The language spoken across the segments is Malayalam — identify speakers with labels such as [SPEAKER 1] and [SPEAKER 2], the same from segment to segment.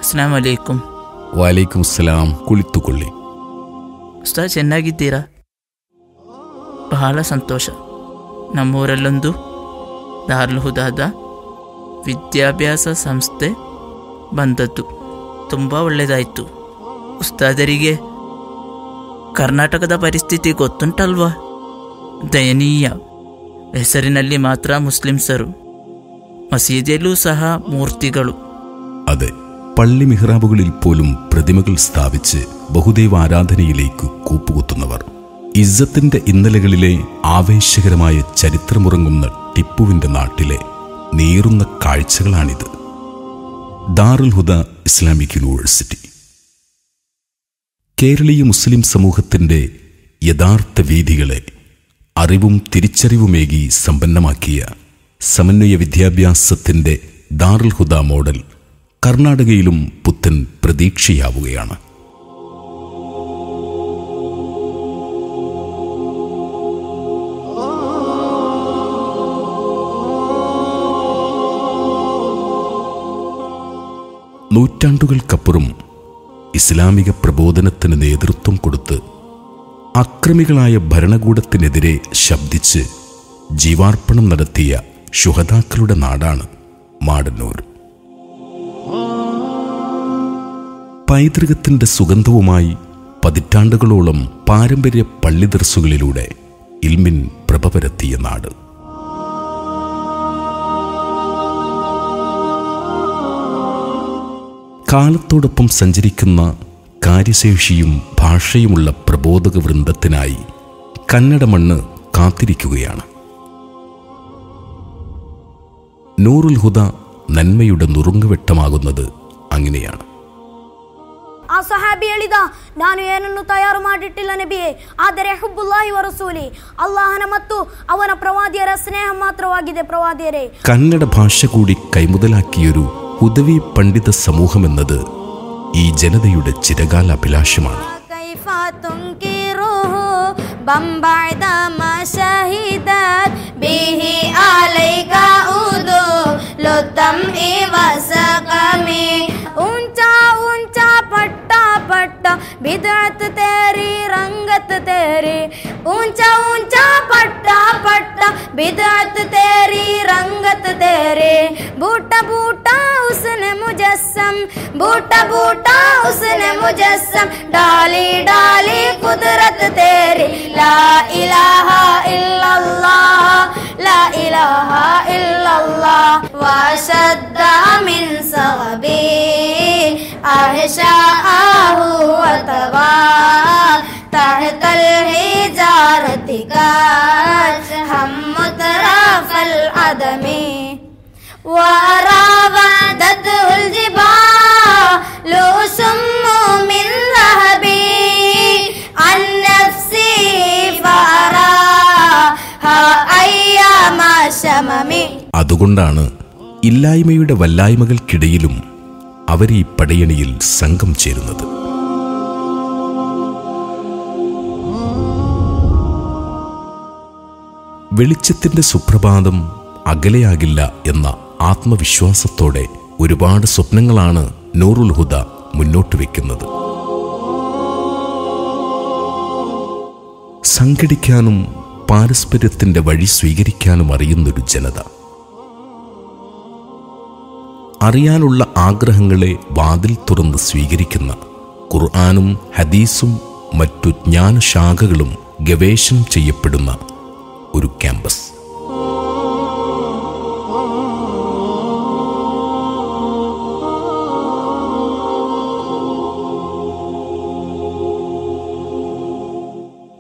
[SPEAKER 1] ಅಸ್ಸಲಾಮ್ ಅಲೈಕುಂ.
[SPEAKER 2] ವಲೈಕುಂ ಸಲಾಂ. ಕುಳಿತುಕೊಳ್ಳಿ.
[SPEAKER 1] ಉಸ್ತಾದ್, ಚೆನ್ನಾಗಿದ್ದೀರಾ? ಬಹಳ ಸಂತೋಷ. ನಮ್ಮೂರಲ್ಲೊಂದು ದಾರುಲ್ ಹುದಾದ ವಿದ್ಯಾಭ್ಯಾಸ ಸಂಸ್ಥೆ ಬಂದದ್ದು ತುಂಬ ಒಳ್ಳೆಯದಾಯಿತು. ಉಸ್ತಾದರಿಗೆ ಕರ್ನಾಟಕದ ಪರಿಸ್ಥಿತಿ ಗೊತ್ತುಂಟಲ್ವಾ? ದಯನೀಯ. ಹೆಸರಿನಲ್ಲಿ ಮಾತ್ರ ಮುಸ್ಲಿಮ್ಸರು, മസീദിയಲ್ಲೂ സഹ മൂർത്തികളും.
[SPEAKER 2] അതെ, പള്ളി മിഹ്റാബുകളിൽ പോലും പ്രതിമകൾ സ്ഥാപിച്ച് ബഹുദൈവ ആരാധനയിലേക്ക് കൂപ്പുകുത്തുന്നവർ. ഇസ്സത്തിന്റെ ഇന്നലകളിലെ ആവേശകരമായ ചരിത്രമുറങ്ങുന്ന ടിപ്പുവിന്റെ നാട്ടിലെ നീറുന്ന കാഴ്ചകളാണിത്. ദാറുൽ ഹുദ ഇസ്ലാമിക് യൂണിവേഴ്സിറ്റി കേരളീയ മുസ്ലിം സമൂഹത്തിന്റെ യഥാർത്ഥ വീഥികളെ അറിവും തിരിച്ചറിവുമേകി സമ്പന്നമാക്കിയ സമന്വയ വിദ്യാഭ്യാസത്തിന്റെ ദാറുൽ ഹുദ മോഡൽ കർണാടകയിലും പുത്തൻ പ്രതീക്ഷയാവുകയാണ്. നൂറ്റാണ്ടുകൾക്കപ്പുറം ഇസ്ലാമിക പ്രബോധനത്തിന് നേതൃത്വം കൊടുത്ത് അക്രമികളായ ഭരണകൂടത്തിനെതിരെ ശബ്ദിച്ച് ജീവാർപ്പണം നടത്തിയ ശുഹദാക്കളുടെ നാടാണ് മാടന്നൂർ. പൈതൃകത്തിന്റെ സുഗന്ധവുമായി പതിറ്റാണ്ടുകളോളം പാരമ്പര്യ പള്ളി ദർസുകളിലൂടെ ഇൽമിൻ പ്രഭ പരത്തിയ നാട്. കാലത്തോടൊപ്പം സഞ്ചരിക്കുന്ന കാര്യശേഷിയും ഭാഷയുമുള്ള പ്രബോധക വൃന്ദത്തിനായി കന്നഡ മണ്ണ് കാത്തിരിക്കുകയാണ്. നൂറുൽ ഹുദ നന്മയുടെ നുറുങ്ങുവെട്ടമാകുന്നത് അങ്ങനെയാണ്.
[SPEAKER 3] ಆ ಸಹಾಬಿ ಹೇಳಿದ, ನಾನು ಏನನ್ನು ತಯಾರು ಮಾಡಿಟ್ಟಿಲ್ಲ ನಬಿಯೇ, ಆದರೆ ಹುಬ್ಬುಲ್ಲಾಹಿ ವ ರಸೂಲಿ, ಅಲ್ಲಾಹನ ಮತ್ತು ಅವನ ಪ್ರವಾದಿಯರ ಸ್ನೇಹ ಮಾತ್ರವಾಗಿದೆ ಪ್ರವಾದಿಯರೇ.
[SPEAKER 2] കന്നഡ ഭാഷ കൂടി കൈമുതലാക്കിയൊരു ഹുദവി പണ്ഡിത സമൂഹമെന്നത് ഈ ജനതയുടെ ചിരകാല അഭിലാഷമാണ്.
[SPEAKER 3] बिदअत तेरी रंगत तेरी, ऊंचा ऊंचा पट्टा पट्टा बिदअत तेरी रंगत तेरे, बूटा बूटा उसने मुजस्सम, बूटा बूटा उसने मुजस्सम, डाली डाली कुदरत तेरी, ला इलाहा इल्लल्लाह, ला इलाहा इल्लल्लाह, वशद्दा मिन सगबी अहशाअहु वतवा तहतल हिजारति का हम मुतराफल अदमी वरावदतुल जिबालु सुम्मु मिन रहबी अन नफ्सी फराहा अയ്യാമ ശമമി.
[SPEAKER 2] അതുകൊണ്ടാണ് ഇല്ലായ്മയുടെ വല്ലായ്മകൾക്കിടയിലും അവർ ഈ പടയണിയിൽ സംഘം ചേരുന്നത്. വെളിച്ചത്തിന്റെ സുപ്രഭാതം അകലെയാകില്ല എന്ന ആത്മവിശ്വാസത്തോടെ ഒരുപാട് സ്വപ്നങ്ങളാണ് നൂറുൽ ഹുദ മുന്നോട്ട് വയ്ക്കുന്നത്. സംഘടിക്കാനും പാരസ്പര്യത്തിന്റെ വഴി സ്വീകരിക്കാനും അറിയുന്നൊരു ജനത. അറിയാനുള്ള ആഗ്രഹങ്ങളെ വാതിൽ തുറന്ന് സ്വീകരിക്കുന്ന ഖുർആനും ഹദീസും മറ്റു ജ്ഞാനശാഖകളും ഗവേഷണം ചെയ്യപ്പെടുന്ന ഒരു ക്യാമ്പസ്.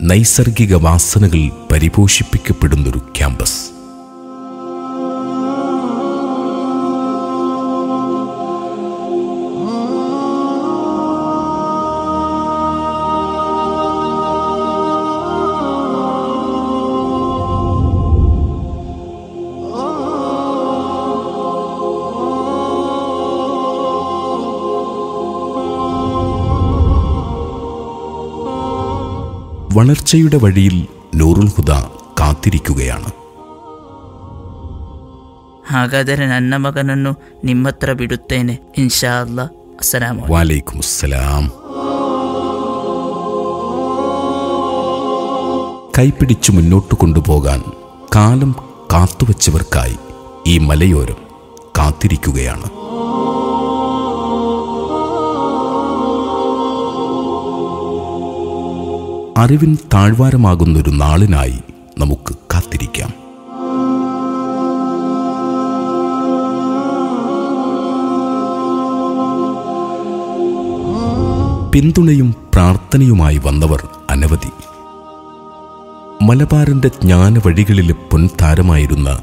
[SPEAKER 2] നൈസർഗിക വാസനകൾ പരിപോഷിപ്പിക്കപ്പെടുന്നൊരു ക്യാമ്പസ്. വളർച്ചയുടെ വഴിയിൽ നൂറുൽ ഹുദ കാത്തിരിക്കുകയാണ്.
[SPEAKER 1] ಹಾಗಾದರೆ ನನ್ನ ಮಗನನ್ನು ನಿಮ್ಮತ್ರ ಬಿಡುತ್ತೇನೆ ಇನ್ಶಾ ಅಲ್ಲಾ. അസ്സലാമു അലൈക്കും.
[SPEAKER 2] വലൈക്കും അസ്സലാം. കൈപിടിച്ചു മുന്നോട്ട് കൊണ്ടുപോകാൻ കാലം കാത്തുവച്ചവർക്കായി ഈ മലയോരം കാത്തിരിക്കുകയാണ്. അറിവിൻ താഴ്വാരമാകുന്നൊരു നാളിനായി നമുക്ക് കാത്തിരിക്കാം. പിന്തുണയും പ്രാർത്ഥനയുമായി വന്നവർ അനവധി. മലബാറിന്റെ ജ്ഞാന വഴികളിലെ പൊൻതാരമായിരുന്ന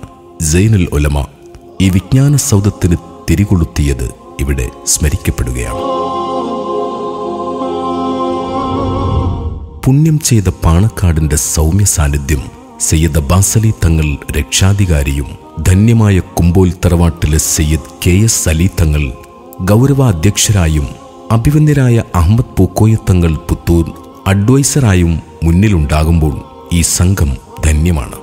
[SPEAKER 2] സൈനുൽ ഉലമ ഈ വിജ്ഞാന സൗധത്തിന് തിരികൊളുത്തിയത് ഇവിടെ സ്മരിക്കപ്പെടുകയാണ്. പുണ്യം ചെയ്ത പാണക്കാടിന്റെ സൗമ്യ സാന്നിധ്യം സയ്യിദ് അബ്ബാസ് അലി തങ്ങൾ രക്ഷാധികാരിയും ധന്യമായ കുമ്പോൽ തറവാട്ടിലെ സയ്യിദ് KS അലി തങ്ങൾ ഗൗരവാധ്യക്ഷരായും അഭിവന്ദ്യരായ അഹമ്മദ് പൂക്കോയ തങ്ങൾ പുത്തൂർ അഡ്വൈസറായും മുന്നിലുണ്ടാകുമ്പോൾ ഈ സംഘം ധന്യമാണ്.